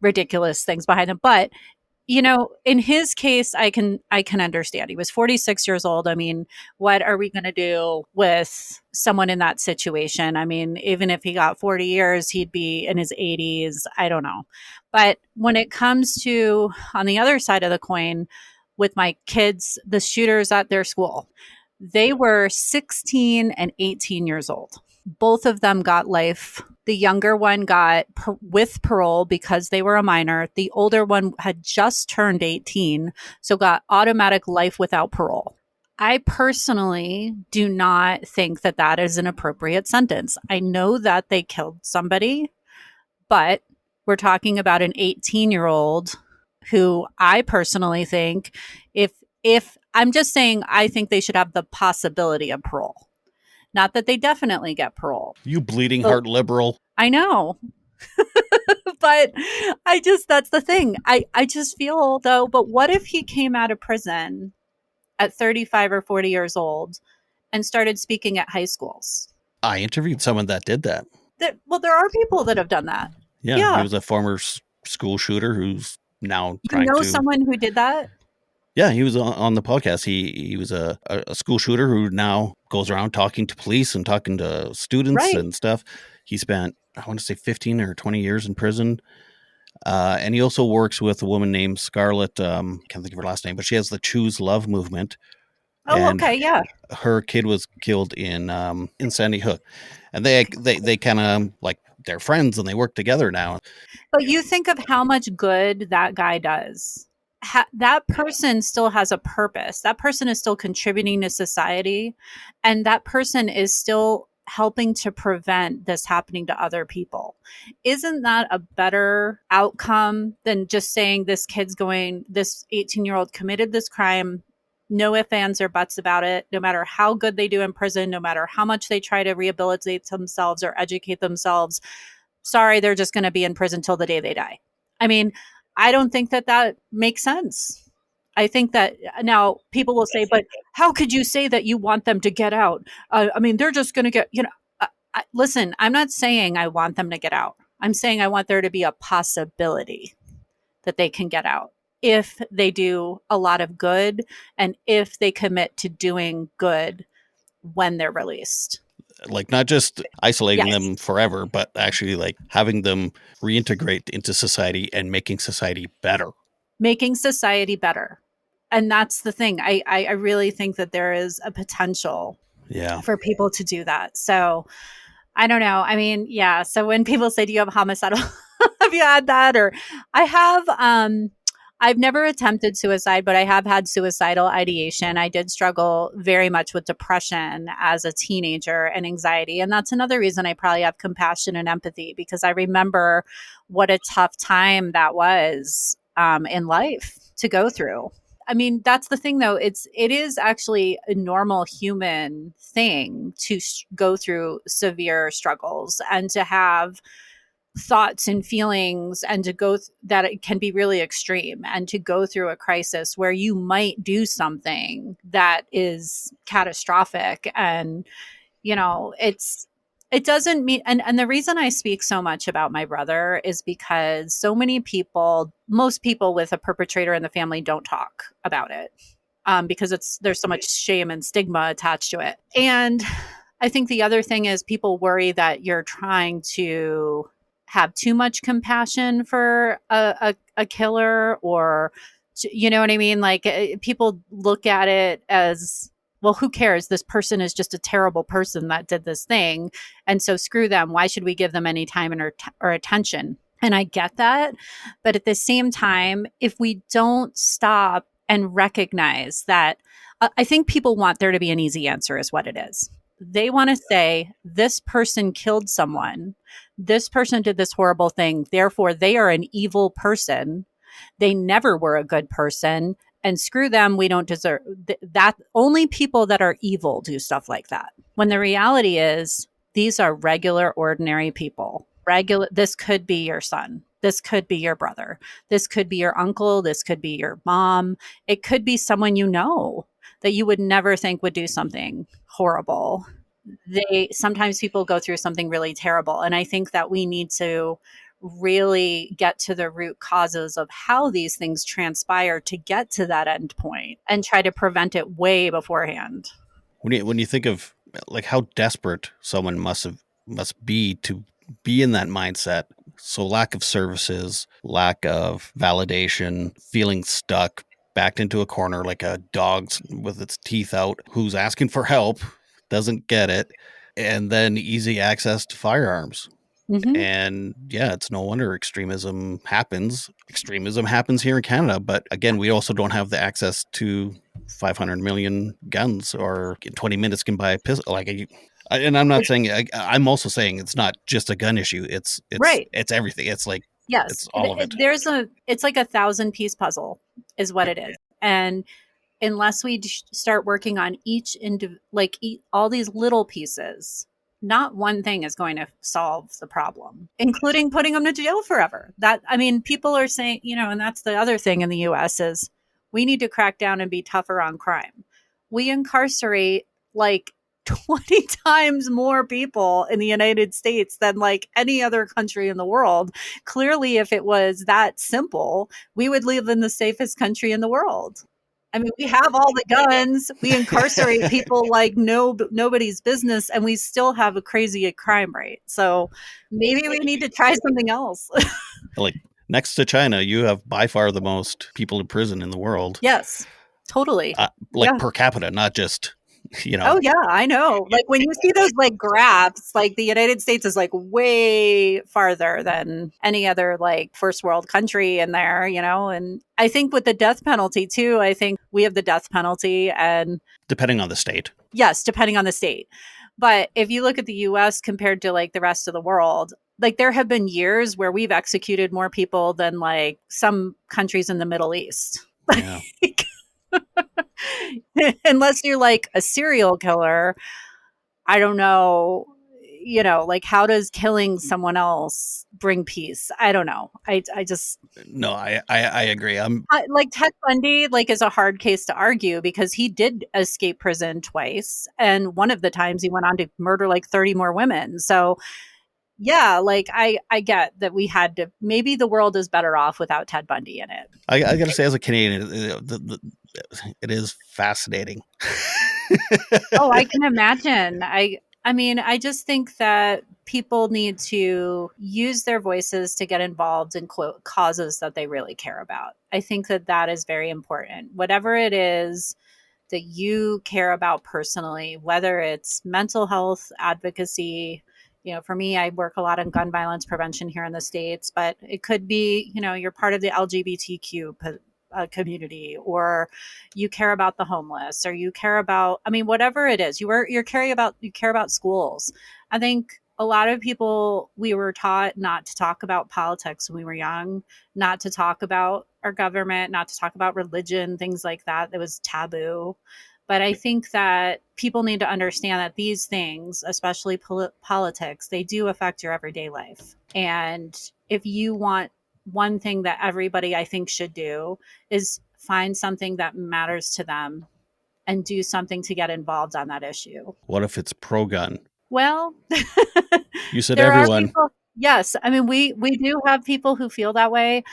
ridiculous things behind them. But in his case, I can understand. He was 46 years old. I mean, what are we going to do with someone in that situation? I mean, even if he got 40 years, he'd be in his 80s. I don't know. But when it comes to on the other side of the coin, with my kids, the shooters at their school, they were 16 and 18 years old. Both of them got life. The younger one got with parole because they were a minor. The older one had just turned 18, so got automatic life without parole. I personally do not think that that is an appropriate sentence. I know that they killed somebody, but we're talking about an 18-year-old who I personally think if I'm just saying I think they should have the possibility of parole. Not that they definitely get parole. You bleeding But heart liberal. I know. But that's the thing. I just feel though, but what if he came out of prison at 35 or 40 years old and started speaking at high schools? I interviewed someone that did that. Well, there are people that have done that. Yeah, he Yeah. was a former school shooter who's now You trying know to. someone who did that? Yeah, he was on the podcast. He was a school shooter who now goes around talking to police and talking to students Right. and stuff. He spent, I want to say, 15 or 20 years in prison. And he also works with a woman named Scarlett. Can't think of her last name, but she has the Choose Love movement. Oh, And okay. Yeah. her kid was killed in Sandy Hook. And they kind of like they're friends and they work together now. But you think of how much good that guy does. That person still has a purpose. That person is still contributing to society, and that person is still helping to prevent this happening to other people. Isn't that a better outcome than just saying this 18-year-old committed this crime? No ifs, ands, or buts about it. No matter how good they do in prison, no matter how much they try to rehabilitate themselves or educate themselves, sorry, they're just going to be in prison till the day they die. I mean, I don't think that that makes sense. I think that now people will say, but how could you say that you want them to get out? I mean, they're just going to get, listen, I'm not saying I want them to get out. I'm saying I want there to be a possibility that they can get out if they do a lot of good and if they commit to doing good when they're released. Like not just isolating Yes. them forever, but actually like having them reintegrate into society and making society better. Making society better. And that's the thing. I really think that there is a potential Yeah. for people to do that. So I don't know. I mean, yeah. So when people say, do you have homicidal? Have you had that? Or I have, I've never attempted suicide, but I have had suicidal ideation. I did struggle very much with depression as a teenager and anxiety. And that's another reason I probably have compassion and empathy, because I remember what a tough time that was in life to go through. I mean, that's the thing though. It is actually a normal human thing to go through severe struggles and to have thoughts and feelings, and to that it can be really extreme, and to go through a crisis where you might do something that is catastrophic. And it doesn't mean, and the reason I speak so much about my brother is because so many people, most people with a perpetrator in the family don't talk about it, because there's so much shame and stigma attached to it. And I think the other thing is people worry that you're trying to have too much compassion for a killer, or you know what I mean? Like people look at it as, well, who cares? This person is just a terrible person that did this thing. And so screw them. Why should we give them any time or attention? And I get that. But at the same time, if we don't stop and recognize that, I think people want there to be an easy answer, is what it is. They want to say, this person killed someone. This person did this horrible thing. Therefore, they are an evil person. They never were a good person. And screw them. We don't deserve that. Only people that are evil do stuff like that. When the reality is, these are regular, ordinary people. This could be your son. This could be your brother. This could be your uncle. This could be your mom. It could be someone you know that you would never think would do something horrible. sometimes people go through something really terrible. And I think that we need to really get to the root causes of how these things transpire to get to that end point and try to prevent it way beforehand. When you think of like how desperate someone must be to be in that mindset, so lack of services, lack of validation, feeling stuck, backed into a corner like a dog with its teeth out, who's asking for help, doesn't get it, and then easy access to firearms. Mm-hmm. And yeah, it's no wonder extremism happens. Extremism happens here in Canada, but again, we also don't have the access to 500 million guns, or in 20 minutes can buy a pistol. And I'm not saying, I'm also saying it's not just a gun issue. It's Right. It's everything. It's like, Yes, it's all of it. it's like a 1,000-piece puzzle is what it is. And unless we start working on all these little pieces, not one thing is going to solve the problem, including putting them to jail forever. People are saying, and that's the other thing in the US is we need to crack down and be tougher on crime. We incarcerate like 20 times more people in the United States than like any other country in the world. Clearly, if it was that simple, we would live in the safest country in the world. I mean, we have all the guns, we incarcerate people like nobody's business, and we still have a crazy crime rate. So maybe we need to try something else. Like next to China, you have by far the most people in prison in the world. Yes, totally. Per capita, not just, Oh yeah, I know. Like when you see those like graphs, like the United States is like way farther than any other like first world country in there, and I think with the death penalty too, I think we have the death penalty, and depending on the state. Yes, depending on the state. But if you look at the US compared to like the rest of the world, like there have been years where we've executed more people than like some countries in the Middle East. Yeah. Unless you're like a serial killer, I don't know, like how does killing someone else bring peace? I don't know. I agree. Like Ted Bundy, like is a hard case to argue because he did escape prison twice, and one of the times he went on to murder like 30 more women. So yeah, like I get that we had to. Maybe the world is better off without Ted Bundy in it. I gotta say, as a Canadian, it is fascinating. Oh, I can imagine. I mean, I just think that people need to use their voices to get involved in causes that they really care about. I think that is very important. Whatever it is that you care about personally, whether it's mental health advocacy. For me, I work a lot on gun violence prevention here in the States, but it could be, you're part of the LGBTQ community, or you care about the homeless, or you care about, whatever it is, you care about schools. I think a lot of people, we were taught not to talk about politics when we were young, not to talk about our government, not to talk about religion, things like that. It was taboo. But I think that people need to understand that these things, especially politics, they do affect your everyday life. And if you want one thing that everybody, I think, should do is find something that matters to them and do something to get involved on that issue. What if it's pro-gun? Well, you said everyone. Yes. We do have people who feel that way.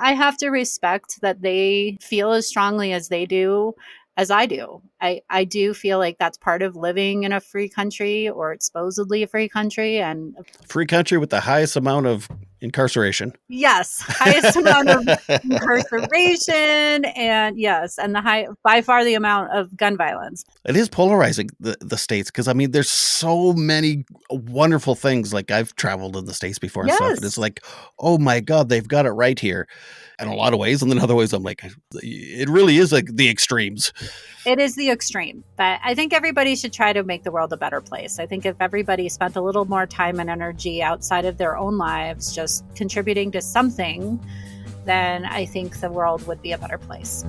I have to respect that they feel as strongly as they do, as I do. I do feel like that's part of living in a free country, or it's supposedly a free country, and free country with the highest amount of incarceration. Yes, highest amount of incarceration, and yes, and by far the amount of gun violence. It is polarizing, the States, because there's so many wonderful things. Like I've traveled in the States before and stuff, and it's like, oh my God, they've got it right here. In a lot of ways, and then other ways I'm like, it really is like the extremes. It is the extreme, but I think everybody should try to make the world a better place. I think if everybody spent a little more time and energy outside of their own lives just contributing to something, then I think the world would be a better place.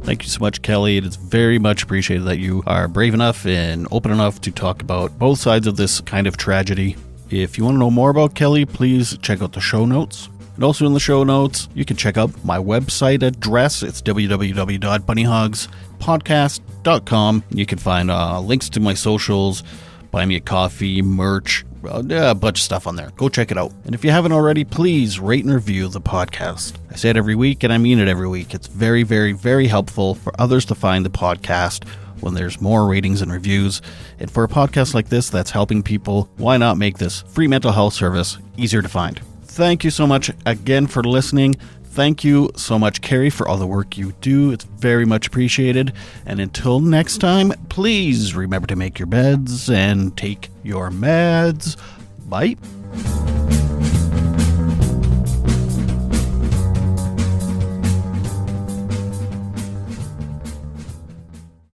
Thank you so much, Kelly. It is very much appreciated that you are brave enough and open enough to talk about both sides of this kind of tragedy. If you want to know more about Kelly, please check out the show notes. And also in the show notes, you can check out my website address. It's www.bunnyhugspodcast.com. You can find links to my socials, buy me a coffee, merch, a bunch of stuff on there. Go check it out. And if you haven't already, please rate and review the podcast. I say it every week, and I mean it every week. It's very, very, very helpful for others to find the podcast when there's more ratings and reviews. And for a podcast like this that's helping people, why not make this free mental health service easier to find? Thank you so much again for listening. Thank you so much, Carey, for all the work you do. It's very much appreciated. And until next time, please remember to make your beds and take your meds. Bye.